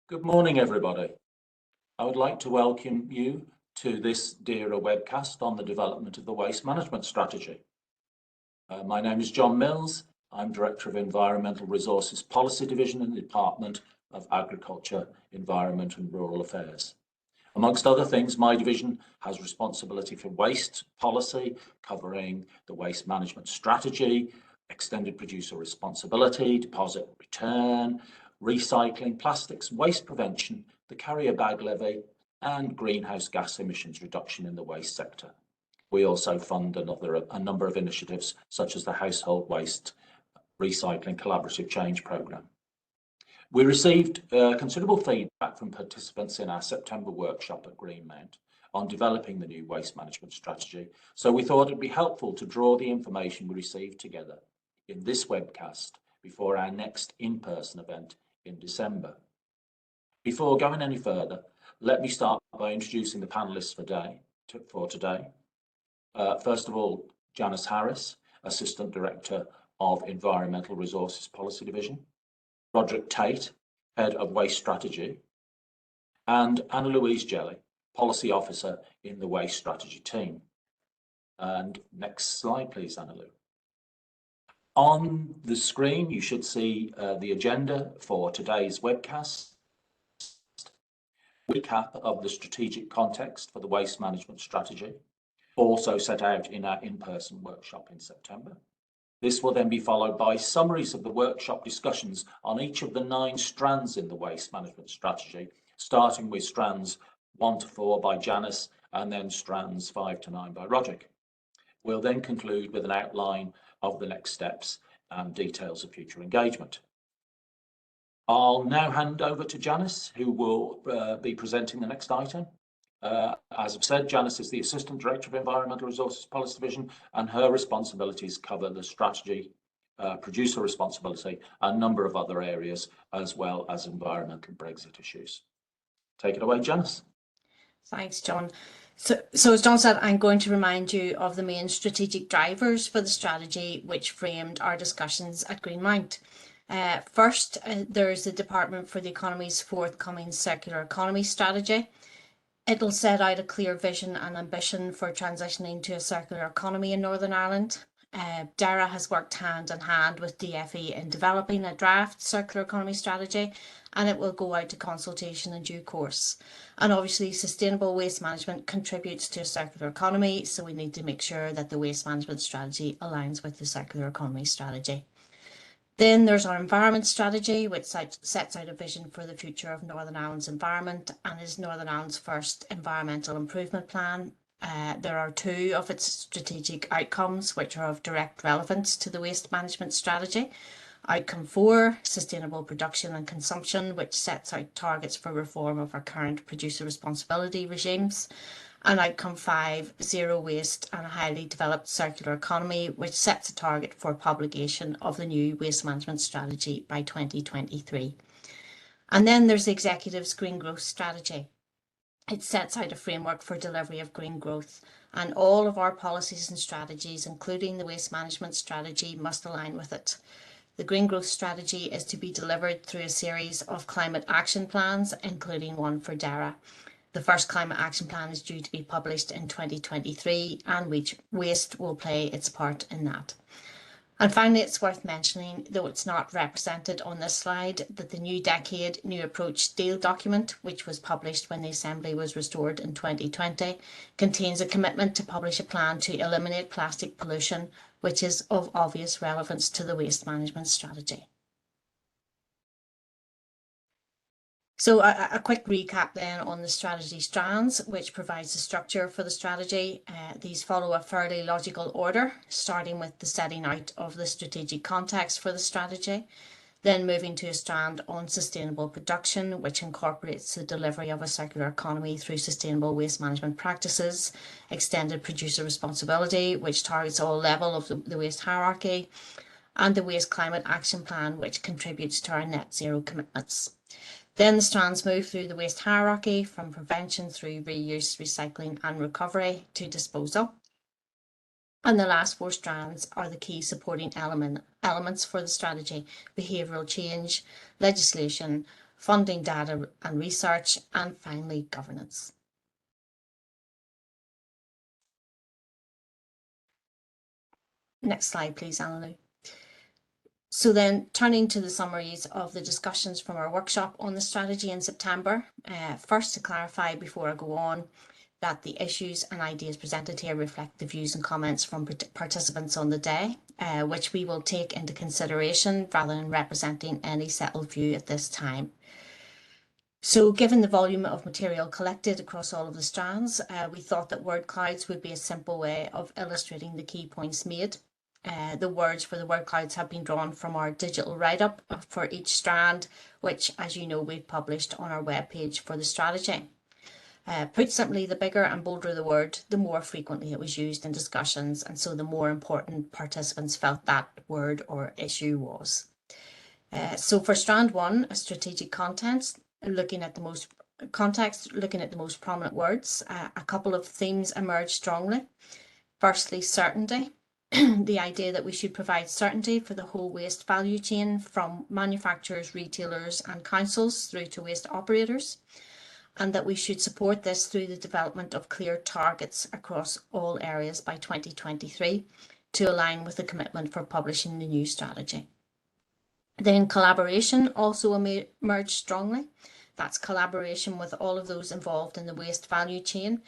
Good morning, everybody. I would like to welcome you to this DERA webcast on the development of the waste management strategy. My name is John Mills. I'm Director of Environmental Resources Policy Division in the Department of Agriculture, Environment and Rural Affairs. Amongst other things, my division has responsibility for waste policy, covering the waste management strategy, extended producer responsibility, deposit return, recycling, plastics, waste prevention, the carrier bag levy, and greenhouse gas emissions reduction in the waste sector. We also fund a number of initiatives, such as the Household Waste Recycling Collaborative Change Programme. We received considerable feedback from participants in our September workshop at Greenmount on developing the new waste management strategy, so we thought it'd be helpful to draw the information we received together in this webcast before our next in-person event in December. Before going any further, let me start by introducing the panelists for today. First of all, Janice Harris, Assistant Director of Environmental Resources Policy Division, Roderick Tate, Head of Waste Strategy, and Anna Louise Jelly, Policy Officer in the Waste Strategy team. And next slide, please, Anna Lou. On the screen, you should see the agenda for today's webcast. Recap of the strategic context for the waste management strategy, also set out in our in-person workshop in September. This will then be followed by summaries of the workshop discussions on each of the 9 strands in the waste management strategy, starting with strands 1 to 4 by Janice and then strands 5 to 9 by Roderick. We'll then conclude with an outline of the next steps and details of future engagement. I'll now hand over to Janice, who will be presenting the next item. As I've said, Janice is the Assistant Director of Environmental Resources Policy Division, and her responsibilities cover the strategy, producer responsibility, and a number of other areas, as well as environmental Brexit issues. Take it away, Janice. Thanks, John. So as John said, I'm going to remind you of the main strategic drivers for the strategy which framed our discussions at Greenmount. First, there's the Department for the Economy's forthcoming circular economy strategy. It'll set out a clear vision and ambition for transitioning to a circular economy in Northern Ireland. DERA has worked hand in hand with DFE in developing a draft circular economy strategy, and it will go out to consultation in due course. And obviously, sustainable waste management contributes to a circular economy, so we need to make sure that the waste management strategy aligns with the circular economy strategy. Then there's our environment strategy, which sets out a vision for the future of Northern Ireland's environment and is Northern Ireland's first environmental improvement plan. There are 2 of its strategic outcomes which are of direct relevance to the waste management strategy. Outcome 4, sustainable production and consumption, which sets out targets for reform of our current producer responsibility regimes. And outcome 5, zero waste and a highly developed circular economy, which sets a target for publication of the new waste management strategy by 2023. And then there's the Executive's Green Growth Strategy. It sets out a framework for delivery of green growth, and all of our policies and strategies, including the waste management strategy, must align with it. The Green Growth Strategy is to be delivered through a series of climate action plans, including one for DERA. The first climate action plan is due to be published in 2023, and waste will play its part in that. And finally, it's worth mentioning, though it's not represented on this slide, that the New Decade New Approach Deal document, which was published when the Assembly was restored in 2020, contains a commitment to publish a plan to eliminate plastic pollution, which is of obvious relevance to the waste management strategy. So a quick recap then on the strategy strands, which provides the structure for the strategy. These follow a fairly logical order, starting with the setting out of the strategic context for the strategy, then moving to a strand on sustainable production, which incorporates the delivery of a circular economy through sustainable waste management practices, extended producer responsibility, which targets all levels of the waste hierarchy, and the Waste Climate Action Plan, which contributes to our net zero commitments. Then the strands move through the waste hierarchy from prevention through reuse, recycling and recovery to disposal. And the last 4 strands are the key supporting elements for the strategy: behavioural change, legislation, funding data and research, and finally governance. Next slide, please, Anna-Lou. So then turning to the summaries of the discussions from our workshop on the strategy in September. First, to clarify before I go on, that the issues and ideas presented here reflect the views and comments from participants on the day, which we will take into consideration rather than representing any settled view at this time. So given the volume of material collected across all of the strands, we thought that word clouds would be a simple way of illustrating the key points made. The words for the word clouds have been drawn from our digital write-up for each strand, which, as you know, we've published on our webpage for the strategy. Put simply, the bigger and bolder the word, the more frequently it was used in discussions, and so the more important participants felt that word or issue was. So for Strand 1, a strategic context, looking at the most prominent words, a couple of themes emerged strongly. Firstly, certainty. The idea that we should provide certainty for the whole waste value chain from manufacturers, retailers and councils through to waste operators, and that we should support this through the development of clear targets across all areas by 2023 to align with the commitment for publishing the new strategy. Then collaboration also emerged strongly. That's collaboration with all of those involved in the waste value chain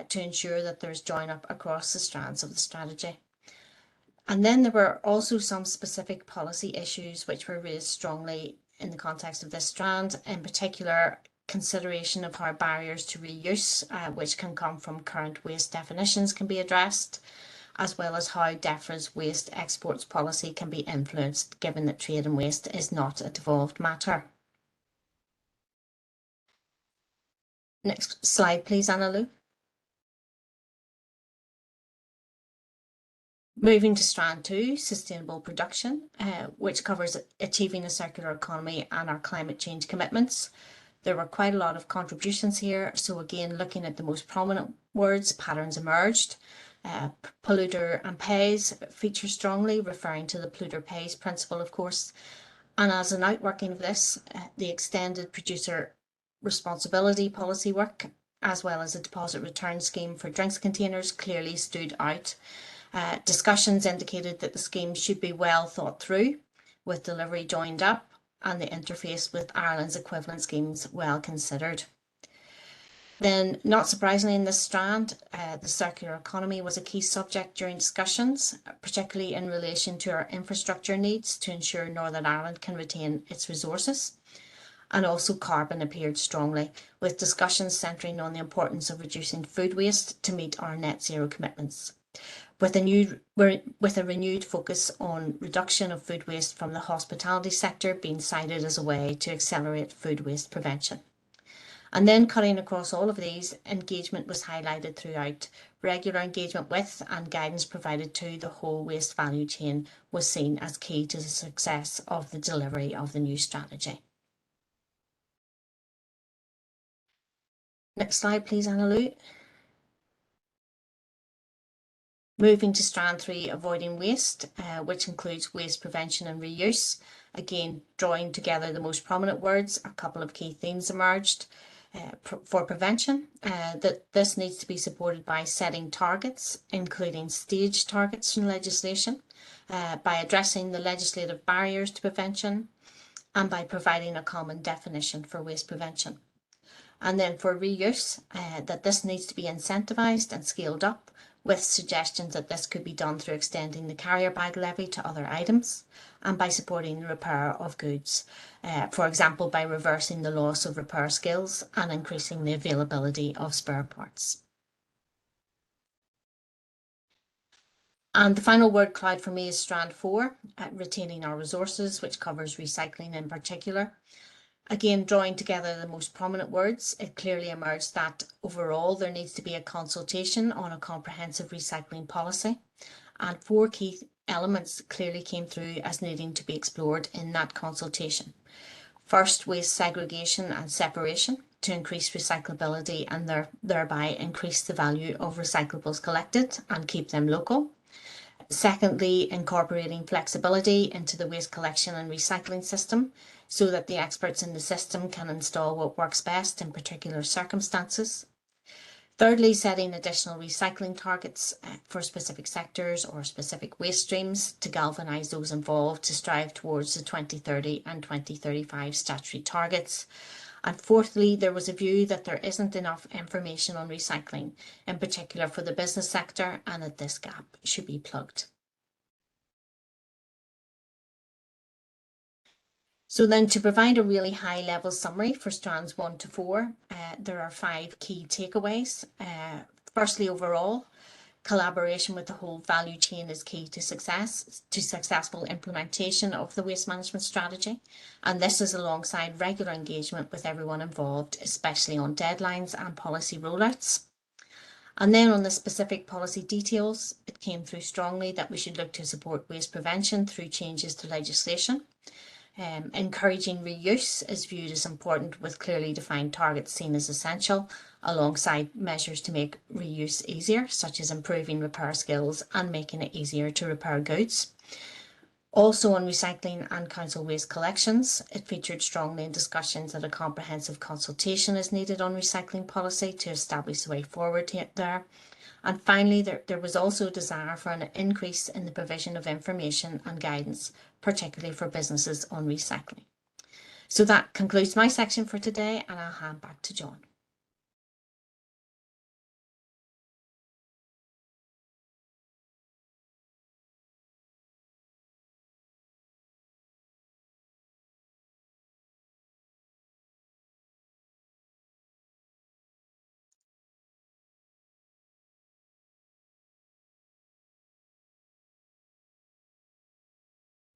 to ensure that there's join up across the strands of the strategy. And then there were also some specific policy issues which were raised strongly in the context of this strand, in particular consideration of how barriers to reuse, which can come from current waste definitions, can be addressed, as well as how DEFRA's waste exports policy can be influenced, given that trade in waste is not a devolved matter. Next slide, please, Anna-Lou. Moving to Strand 2, sustainable production, which covers achieving a circular economy and our climate change commitments. There were quite a lot of contributions here. So again, looking at the most prominent words, patterns emerged. Polluter and pays feature strongly, referring to the polluter pays principle, of course. And as an outworking of this, the extended producer responsibility policy work, as well as a deposit return scheme for drinks containers, clearly stood out. Discussions indicated that the scheme should be well thought through, with delivery joined up, and the interface with Ireland's equivalent schemes well considered. Then, not surprisingly in this strand, the circular economy was a key subject during discussions, particularly in relation to our infrastructure needs to ensure Northern Ireland can retain its resources. And also carbon appeared strongly, with discussions centring on the importance of reducing food waste to meet our net zero commitments, with a renewed focus on reduction of food waste from the hospitality sector being cited as a way to accelerate food waste prevention. And then cutting across all of these, engagement was highlighted throughout. Regular engagement with and guidance provided to the whole waste value chain was seen as key to the success of the delivery of the new strategy. Next slide, please, Anna-Lou. Moving to Strand 3, avoiding waste, which includes waste prevention and reuse. Again, drawing together the most prominent words, a couple of key themes emerged. For prevention, that this needs to be supported by setting targets, including stage targets in legislation, by addressing the legislative barriers to prevention, and by providing a common definition for waste prevention. And then for reuse, that this needs to be incentivised and scaled up, with suggestions that this could be done through extending the carrier bag levy to other items, and by supporting the repair of goods, for example, by reversing the loss of repair skills and increasing the availability of spare parts. And the final word cloud for me is Strand 4, retaining our resources, which covers recycling in particular. Again, drawing together the most prominent words, it clearly emerged that overall there needs to be a consultation on a comprehensive recycling policy, and 4 key elements clearly came through as needing to be explored in that consultation. First, waste segregation and separation to increase recyclability and thereby increase the value of recyclables collected and keep them local. Secondly, incorporating flexibility into the waste collection and recycling system so that the experts in the system can install what works best in particular circumstances. Thirdly, setting additional recycling targets for specific sectors or specific waste streams to galvanise those involved to strive towards the 2030 and 2035 statutory targets. And fourthly, there was a view that there isn't enough information on recycling, in particular for the business sector, and that this gap should be plugged. So then, to provide a really high level summary for strands 1 to 4, there are 5 key takeaways. Firstly, overall, collaboration with the whole value chain is key to successful implementation of the waste management strategy. And this is alongside regular engagement with everyone involved, especially on deadlines and policy rollouts. And then on the specific policy details, it came through strongly that we should look to support waste prevention through changes to legislation. Encouraging reuse is viewed as important, with clearly defined targets seen as essential, alongside measures to make reuse easier, such as improving repair skills and making it easier to repair goods. Also on recycling and council waste collections, it featured strongly in discussions that a comprehensive consultation is needed on recycling policy to establish the way forward there. And finally, there was also a desire for an increase in the provision of information and guidance, particularly for businesses on recycling. So that concludes my section for today, and I'll hand back to John.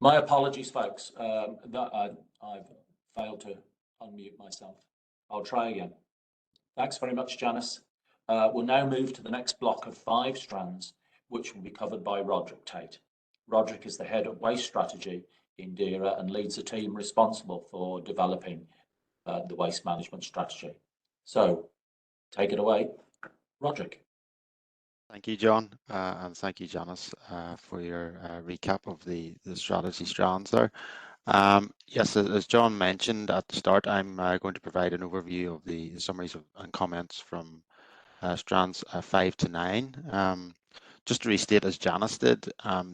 My apologies, folks, that I've failed to unmute myself. I'll try again. Thanks very much, Janice. We'll now move to the next block of 5 strands, which will be covered by Roderick Tate. Roderick is the head of waste strategy in DERA and leads a team responsible for developing the waste management strategy. So take it away, Roderick. Thank you, John, and thank you, Janice, for your recap of the strategy strands there. Yes, as John mentioned at the start, I'm going to provide an overview of the summaries and comments from strands 5 to 9. Just to restate, as Janice did,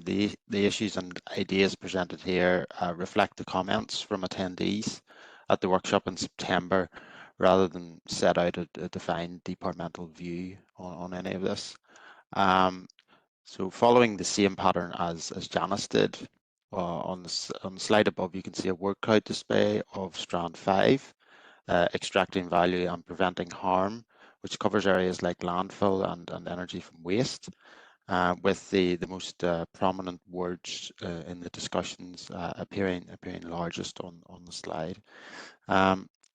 the issues and ideas presented here reflect the comments from attendees at the workshop in September, rather than set out a defined departmental view on any of this. So following the same pattern as Janice did, on the slide above, you can see a word cloud display of strand 5, extracting value and preventing harm, which covers areas like landfill and energy from waste, with the most prominent words in the discussions appearing largest on the slide.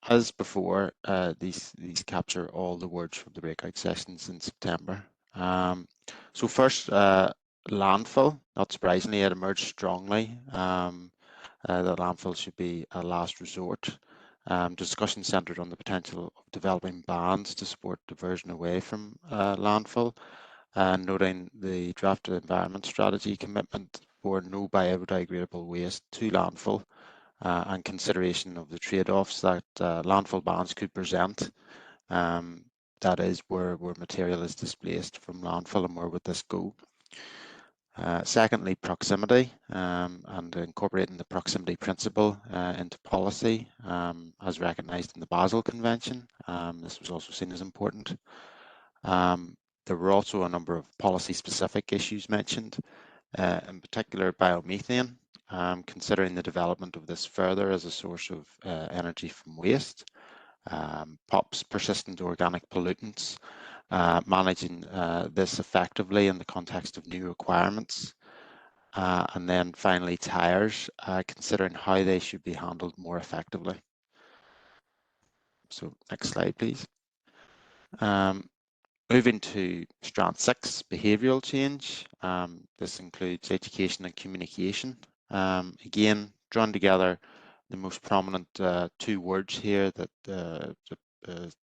As before, these capture all the words from the breakout sessions in September. So first, landfill. Not surprisingly, it emerged strongly that landfill should be a last resort. Discussion centred on the potential of developing bans to support diversion away from landfill, noting the drafted environment strategy commitment for no biodegradable waste to landfill, and consideration of the trade-offs that landfill bans could present. That is, where material is displaced from landfill, and where would this go? Secondly, proximity, and incorporating the proximity principle into policy, as recognised in the Basel Convention. This was also seen as important. There were also a number of policy-specific issues mentioned, in particular biomethane, considering the development of this further as a source of energy from waste. POPs, persistent organic pollutants, managing this effectively in the context of new requirements. And then finally, tyres, considering how they should be handled more effectively. So next slide, please. Moving to strand 6, behavioural change. This includes education and communication. Again, drawn together the most prominent 2 words here that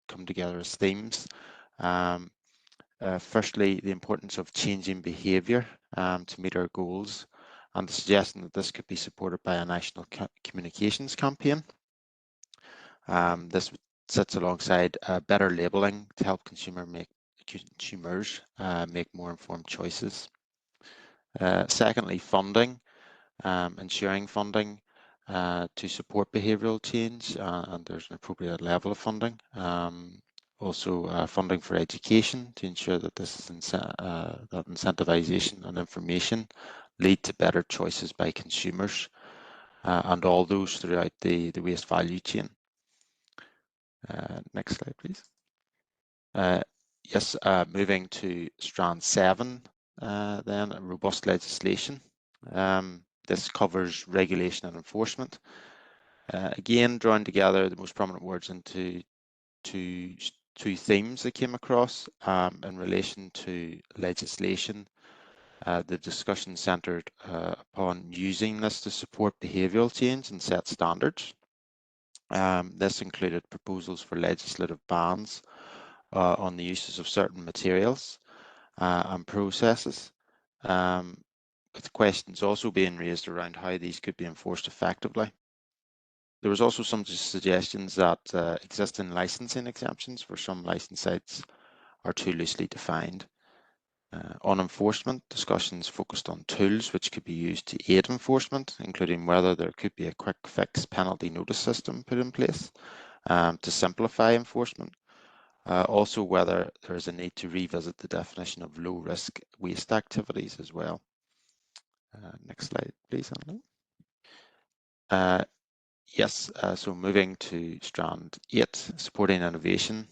come together as themes. Firstly, the importance of changing behaviour to meet our goals, and the suggestion that this could be supported by a national communications campaign. This sits alongside better labelling to help consumers make more informed choices. Secondly, funding, ensuring funding to support behavioural change, and there's an appropriate level of funding. Also, funding for education to ensure that this is that incentivisation and information lead to better choices by consumers, and all those throughout the waste value chain. Next slide, please. Yes, moving to Strand 7, then robust legislation. This covers regulation and enforcement. Again, drawing together the most prominent words into two themes that came across in relation to legislation. The discussion centred upon using this to support behavioural change and set standards. This included proposals for legislative bans on the uses of certain materials and processes, with questions also being raised around how these could be enforced effectively. There was also some suggestions that existing licensing exemptions for some licence sites are too loosely defined. On enforcement, discussions focused on tools which could be used to aid enforcement, including whether there could be a quick fix penalty notice system put in place to simplify enforcement. Also, whether there is a need to revisit the definition of low risk waste activities as well. Next slide, please, Anna. Yes, so moving to Strand 8, supporting innovation.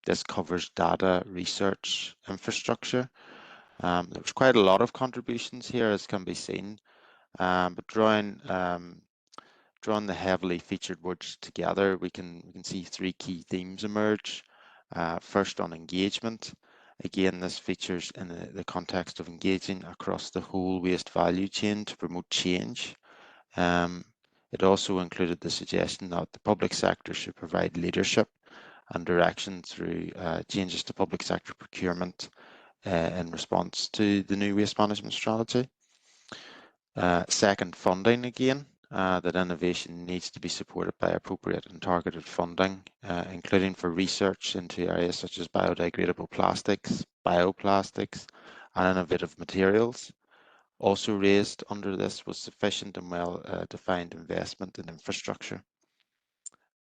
This covers data, research, infrastructure. There was quite a lot of contributions here, as can be seen, but drawing the heavily featured words together, we can see three key themes emerge. First, on engagement. Again, this features in the context of engaging across the whole waste value chain to promote change. It also included the suggestion that the public sector should provide leadership and direction through changes to public sector procurement in response to the new waste management strategy. Second, funding again, that innovation needs to be supported by appropriate and targeted funding, including for research into areas such as biodegradable plastics, bioplastics, and innovative materials. Also raised under this was sufficient and well-defined investment in infrastructure.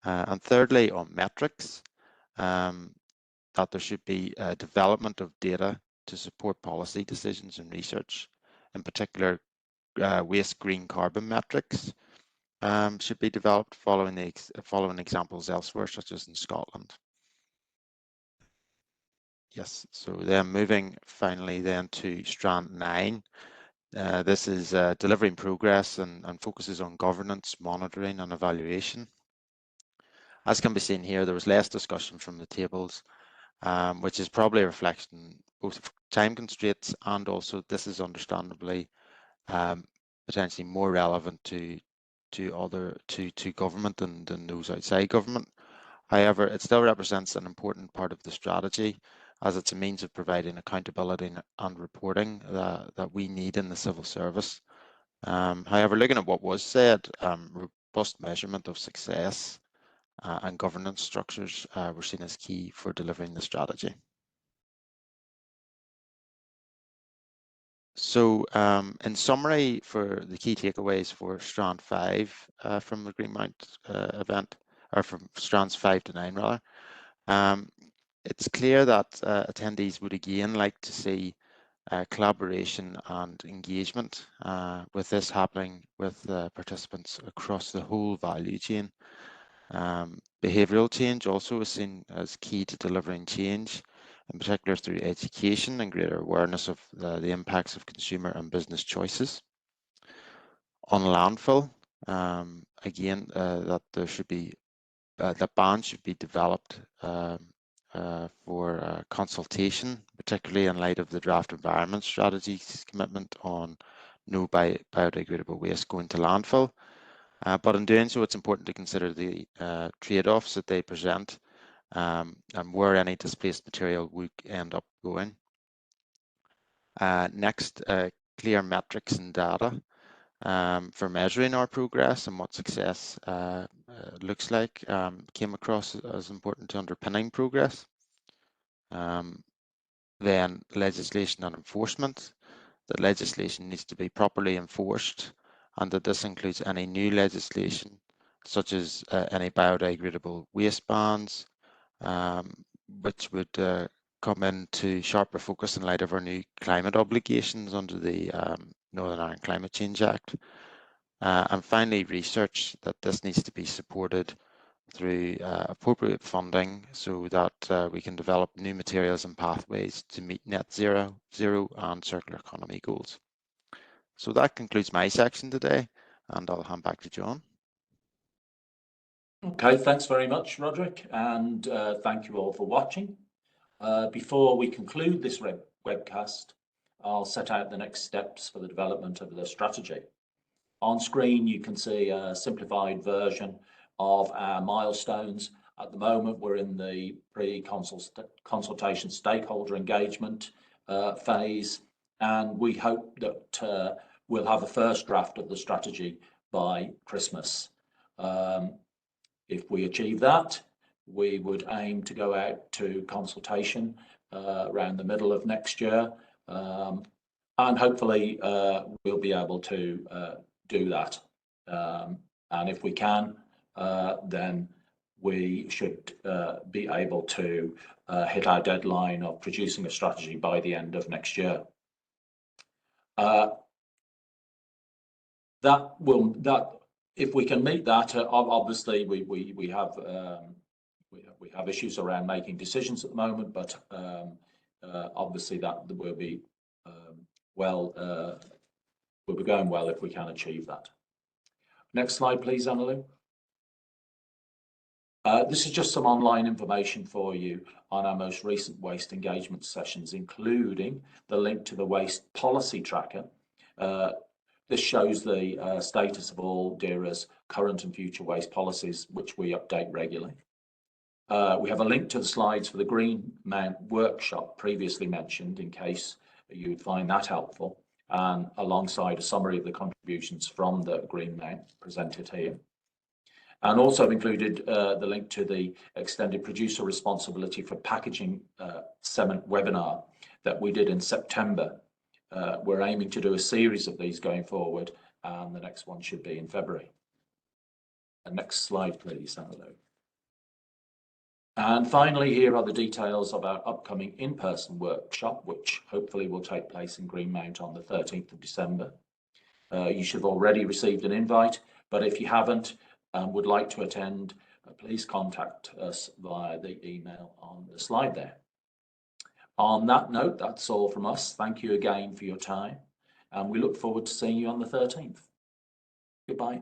And thirdly, on metrics, that there should be development of data to support policy decisions and research. In particular, waste green carbon metrics should be developed following examples elsewhere, such as in Scotland. Yes, so then moving finally then to Strand 9. This is delivering progress and focuses on governance, monitoring and evaluation. As can be seen here, there was less discussion from the tables, which is probably a reflection both of time constraints and also this is understandably potentially more relevant to government than those outside government. However, it still represents an important part of the strategy as it's a means of providing accountability and reporting that we need in the civil service. However, looking at what was said, robust measurement of success and governance structures were seen as key for delivering the strategy. So in summary, for the key takeaways for Strand 5 from the Greenmount event, or from Strands 5 to 9 rather, it's clear that attendees would again like to see collaboration and engagement with this happening with participants across the whole value chain. Behavioural change also is seen as key to delivering change, in particular through education and greater awareness of the impacts of consumer and business choices. On landfill, again, that there should be that ban should be developed for consultation, particularly in light of the draft environment strategy's commitment on no biodegradable waste going to landfill. But in doing so, it's important to consider the trade-offs that they present and where any displaced material would end up going. Next, clear metrics and data for measuring our progress and what success looks like came across as important to underpinning progress. Then legislation and enforcement. That legislation needs to be properly enforced, and that this includes any new legislation, such as any biodegradable waste bans, which would come into sharper focus in light of our new climate obligations under the Northern Ireland Climate Change Act. And finally, research, that this needs to be supported through appropriate funding so that we can develop new materials and pathways to meet net zero and circular economy goals. So that concludes my section today, and I'll hand back to John. Okay, thanks very much, Roderick, and thank you all for watching. Before we conclude this webcast, I'll set out the next steps for the development of the strategy. On screen, you can see a simplified version of our milestones. At the moment, we're in the pre-consultation stakeholder engagement phase, and we hope that we'll have a first draft of the strategy by Christmas. If we achieve that, we would aim to go out to consultation around the middle of next year, and hopefully we'll be able to do that. And if we can, then we should be able to hit our deadline of producing a strategy by the end of next year. If we can meet that, obviously we have issues around making decisions at the moment, but obviously that will be will be going well if we can achieve that. Next slide, please, Annalou. This is just some online information for you on our most recent waste engagement sessions, including the link to the waste policy tracker. This shows the status of all DERA's current and future waste policies, which we update regularly. We have a link to the slides for the Greenmount workshop previously mentioned, in case you would find that helpful, and alongside a summary of the contributions from the Greenmount presented here. And also included the link to the extended producer responsibility for packaging cement webinar that we did in September. We're aiming to do a series of these going forward, and the next one should be in February. And next slide, please, Annalou. And finally, here are the details of our upcoming in-person workshop, which hopefully will take place in Greenmount on the 13th of December. You should have already received an invite, but if you haven't and would like to attend, please contact us via the email on the slide there. On that note, that's all from us. Thank you again for your time, and we look forward to seeing you on the 13th. Goodbye.